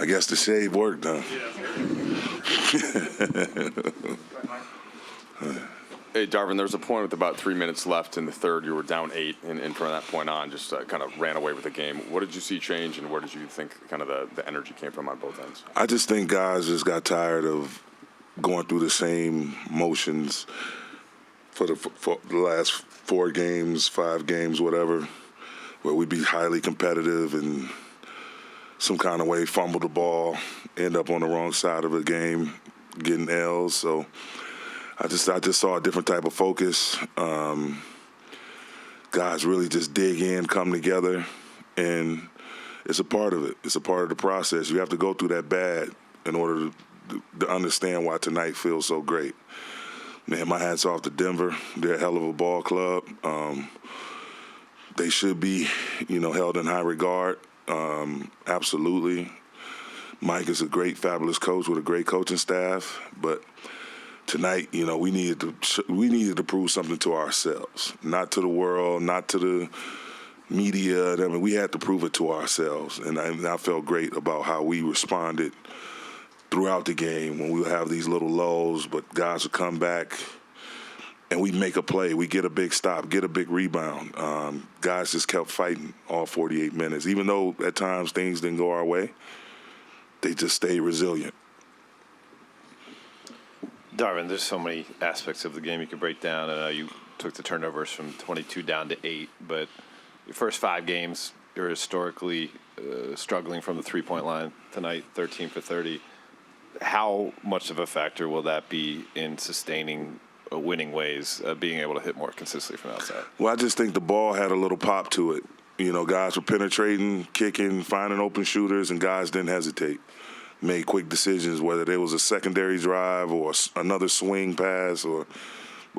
I guess the shave worked, huh? Hey, Darvin, there was a point with about 3 minutes left in the third. You were down 8, and from that point on, just kind of ran away with the game. What did you see change, and where did you think kind of the energy came from on both ends? I just think guys just got tired of going through the same motions for the last 4 games, 5 games, whatever, where we'd be highly competitive and some kind of way fumble the ball, end up on the wrong side of the game, getting L's. So I just saw a different type of focus. Guys really just dig in, come together, and it's a part of it. It's a part of the process. You have to go through that bad in order to understand why tonight feels so great. Man, my hat's off to Denver. They're a hell of a ball club. They should be, held in high regard. Absolutely. Mike is a great, fabulous coach with a great coaching staff, but tonight, we needed to prove something to ourselves, not to the world, not to the media. I mean, we had to prove it to ourselves, and I felt great about how we responded throughout the game when we would have these little lulls, but guys would come back and we make a play. We get a big stop, get a big rebound. Guys just kept fighting all 48 minutes. Even though at times things didn't go our way, they just stayed resilient. Darvin, there's so many aspects of the game you could break down. I know you took the turnovers from 22 down to 8, but your first 5 games, you're historically struggling from the three-point line. Tonight, 13 for 30. How much of a factor will that be in sustaining winning ways, being able to hit more consistently from outside? Well, I just think the ball had a little pop to it. Guys were penetrating, kicking, finding open shooters, and guys didn't hesitate. Made quick decisions, whether there was a secondary drive or another swing pass or,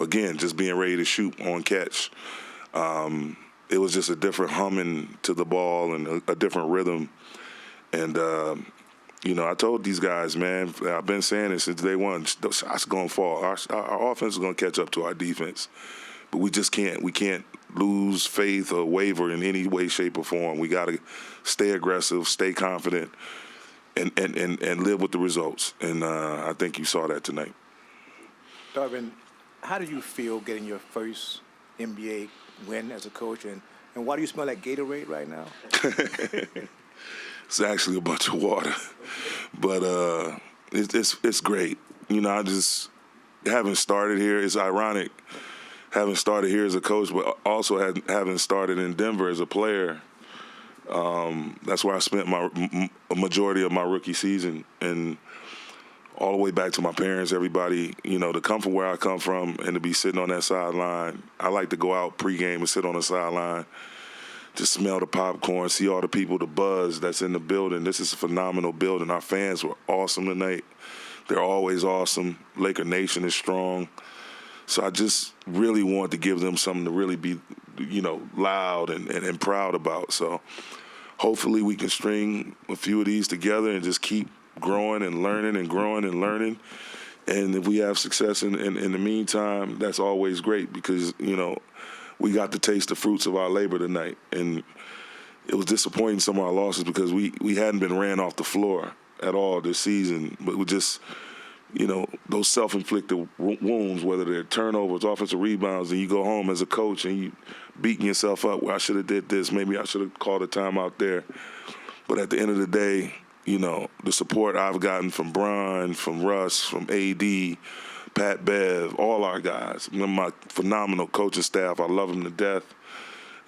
again, just being ready to shoot on catch. It was just a different humming to the ball and a different rhythm. And, I told these guys, man, I've been saying it since day one, the shots are going to fall. Our offense is going to catch up to our defense. But we just can't. We can't lose faith or waver in any way, shape, or form. We got to stay aggressive, stay confident, and live with the results. And I think you saw that tonight. Darvin, how do you feel getting your first NBA win as a coach? And why do you smell like Gatorade right now? It's actually a bunch of water. But it's great. I just haven't started here. It's ironic having started here as a coach, but also having started in Denver as a player. That's where I spent a majority of my rookie season, and all the way back to my parents, everybody, to come from where I come from and to be sitting on that sideline. I like to go out pregame and sit on the sideline, just smell the popcorn, see all the people, the buzz that's in the building. This is a phenomenal building. Our fans were awesome tonight. They're always awesome. Laker Nation is strong. So I just really wanted to give them something to really be, loud and proud about. So hopefully we can string a few of these together and just keep growing and learning and growing and learning. And if we have success in the meantime, that's always great because, we got to taste the fruits of our labor tonight. And it was disappointing some of our losses because we hadn't been ran off the floor at all this season. But we just, those self-inflicted wounds, whether they're turnovers, offensive rebounds, and you go home as a coach and you beating yourself up, well, I should have did this, maybe I should have called a timeout there. But at the end of the day, the support I've gotten from Brian, from Russ, from AD, Pat Bev, all our guys, my phenomenal coaching staff, I love them to death.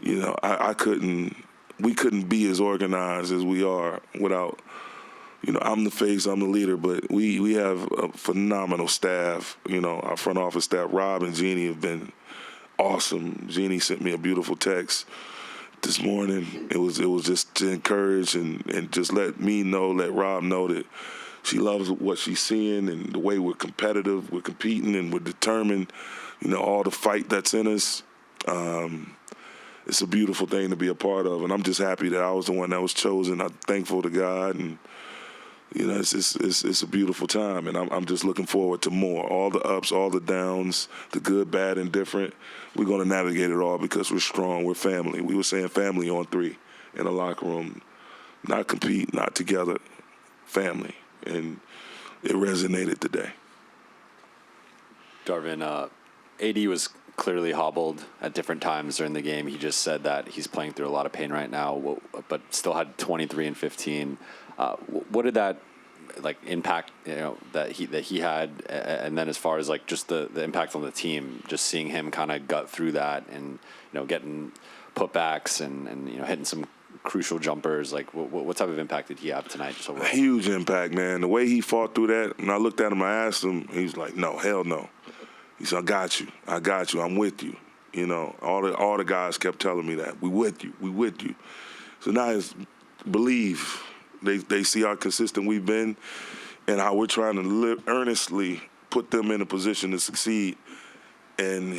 We couldn't be as organized as we are without, I'm the face, I'm the leader, but we have a phenomenal staff. Our front office staff, Rob and Jeannie, have been awesome. Jeannie sent me a beautiful text this morning. It was just to encourage and just let Rob know that she loves what she's seeing and the way we're competitive, we're competing, and we're determined, all the fight that's in us. It's a beautiful thing to be a part of, and I'm just happy that I was the one that was chosen. I'm thankful to God, and it's a beautiful time, and I'm just looking forward to more. All the ups, all the downs, the good, bad, and different. We're going to navigate it all because we're strong. We're family. We were saying family on 3 in the locker room. Not compete, not together. family, and it resonated today. Darvin, AD was clearly hobbled at different times during the game. He just said that he's playing through a lot of pain right now, but still had 23 and 15. What did that impact that he had, and then as far as just the impact on the team, just seeing him kind of gut through that and getting putbacks and hitting some crucial jumpers, what type of impact did he have tonight? Just overall? A huge impact, man. The way he fought through that, and I looked at him, I asked him, he was like, "No, hell no." He said, I got you, I'm with you. All the guys kept telling me that. We with you. So now it's believe. They see how consistent we've been and how we're trying to earnestly put them in a position to succeed. And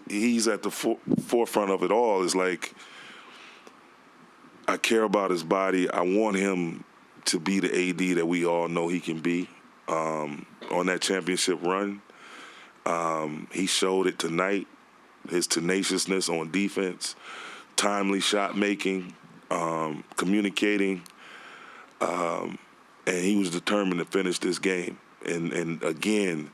he's at the forefront of it all. It's like, I care about his body. I want him to be the AD that we all know he can be on that championship run. He showed it tonight, his tenaciousness on defense, timely shot making, communicating, and he was determined to finish this game. And again,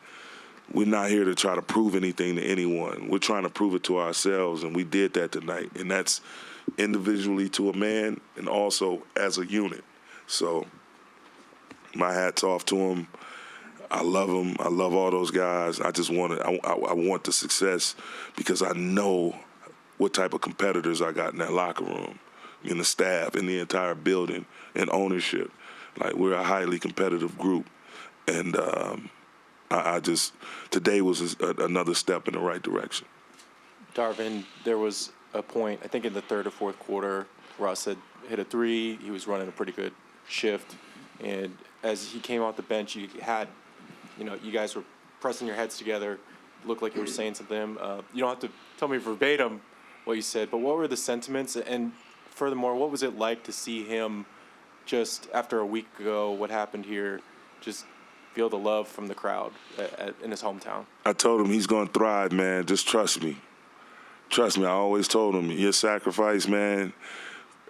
we're not here to try to prove anything to anyone. We're trying to prove it to ourselves, and we did that tonight. And that's individually to a man and also as a unit. So my hat's off to him. I love him. I love all those guys. I just want I want the success because I know what type of competitors I got in that locker room, in the staff, in the entire building, and ownership. We're a highly competitive group. And today was another step in the right direction. Darvin, there was a point, I think in the third or fourth quarter, Russ had hit a three. He was running a pretty good shift. And as he came off the bench, you guys were pressing your heads together. Looked like you were saying something. You don't have to tell me verbatim what you said, but what were the sentiments? And furthermore, what was it like to see him just after a week ago, what happened here, just feel the love from the crowd in his hometown? I told him he's going to thrive, man. Just trust me. Trust me. I always told him, your sacrifice, man,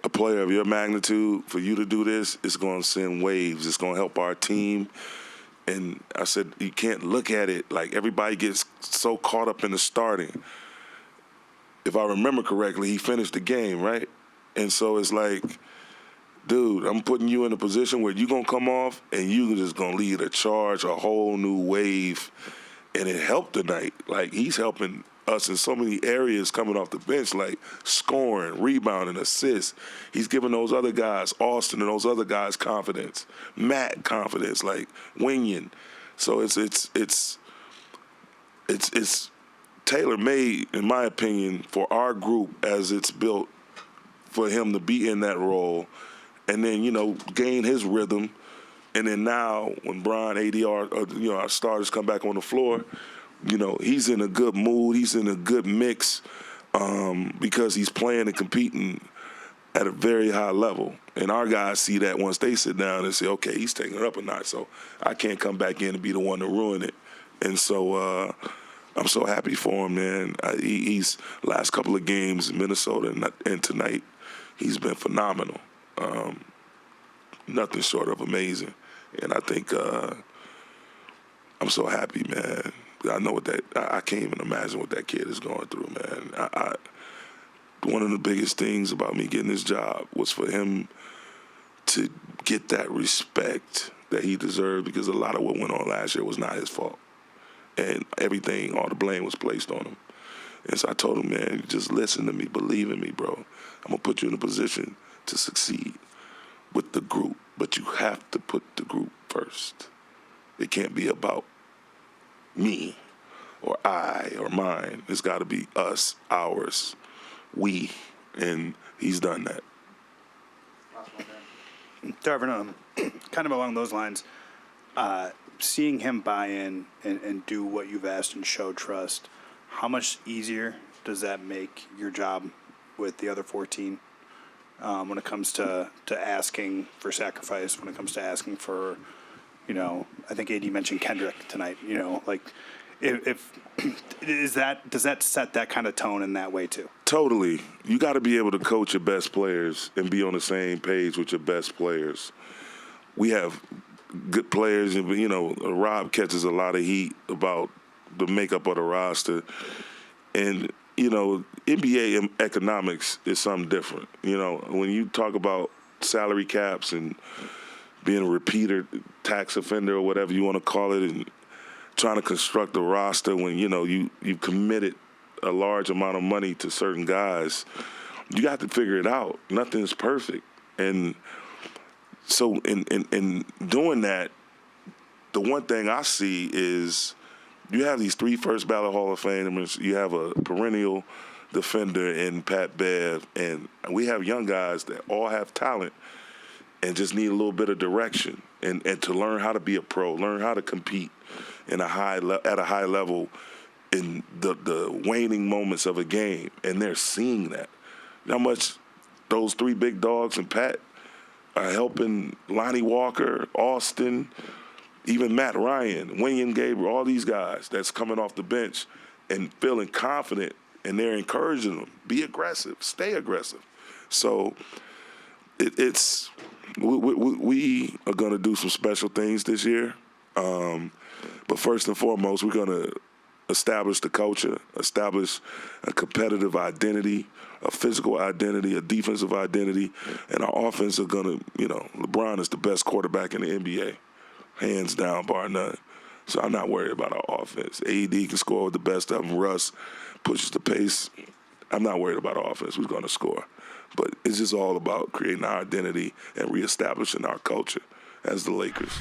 a player of your magnitude, for you to do this, it's going to send waves. It's going to help our team. And I said, you can't look at it like everybody gets so caught up in the starting. If I remember correctly, he finished the game, right? And so it's like, dude, I'm putting you in a position where you're going to come off and you're just going to lead a charge, a whole new wave. And it helped tonight. He's helping us in so many areas coming off the bench, scoring, rebounding, assists. He's giving those other guys, Austin and those other guys, confidence. Matt confidence, Wingin. So it's tailor-made, in my opinion, for our group as it's built for him to be in that role and then, gain his rhythm. And then now when Brian, ADR, our starters come back on the floor, he's in a good mood. He's in a good mix because he's playing and competing at a very high level. And our guys see that once they sit down and say, okay, he's taking it up a notch, so I can't come back in and be the one to ruin it. And so I'm so happy for him, man. He's last couple of games in Minnesota and tonight, he's been phenomenal. Nothing short of amazing. And I think I'm so happy, man. I know I can't even imagine what that kid is going through, man. One of the biggest things about me getting this job was for him to get that respect that he deserved, because a lot of what went on last year was not his fault. And everything, all the blame was placed on him. And so I told him, man, just listen to me, believe in me, bro. I'm going to put you in a position to succeed with the group, but you have to put the group first. It can't be about me or I or mine. It's got to be us, ours, we, and he's done that. Darvin, kind of along those lines, seeing him buy in and do what you've asked and show trust, how much easier does that make your job with the other 14 when it comes to asking for sacrifice, when it comes to asking for, I think AD mentioned Kendrick tonight, if does that set that kind of tone in that way too? Totally. You got to be able to coach your best players and be on the same page with your best players. we have good players, and Rob catches a lot of heat about the makeup of the roster, and NBA economics is something different. When you talk about salary caps and being a repeater tax offender or whatever you want to call it, and trying to construct a roster when you committed a large amount of money to certain guys, you got to figure it out. Nothing's perfect, and so in doing that, the one thing I see is you have these 3 first ballot Hall of Famers. You have a perennial defender in Pat Bev, and we have young guys that all have talent and just need a little bit of direction and to learn how to be a pro, learn how to compete at a high level in the waning moments of a game, and they're seeing that. How much those 3 big dogs and Pat are helping Lonnie Walker, Austin, even Matt Ryan, William Gabriel, all these guys that's coming off the bench and feeling confident, and they're encouraging them, be aggressive, stay aggressive. So we are going to do some special things this year. But first and foremost, we're going to establish the culture, establish a competitive identity, a physical identity, a defensive identity, and our offense are going to, LeBron is the best quarterback in the NBA, hands down, bar none. So I'm not worried about our offense. AD can score with the best of them. Russ pushes the pace. I'm not worried about our offense. We're going to score. But it's just all about creating our identity and reestablishing our culture as the Lakers.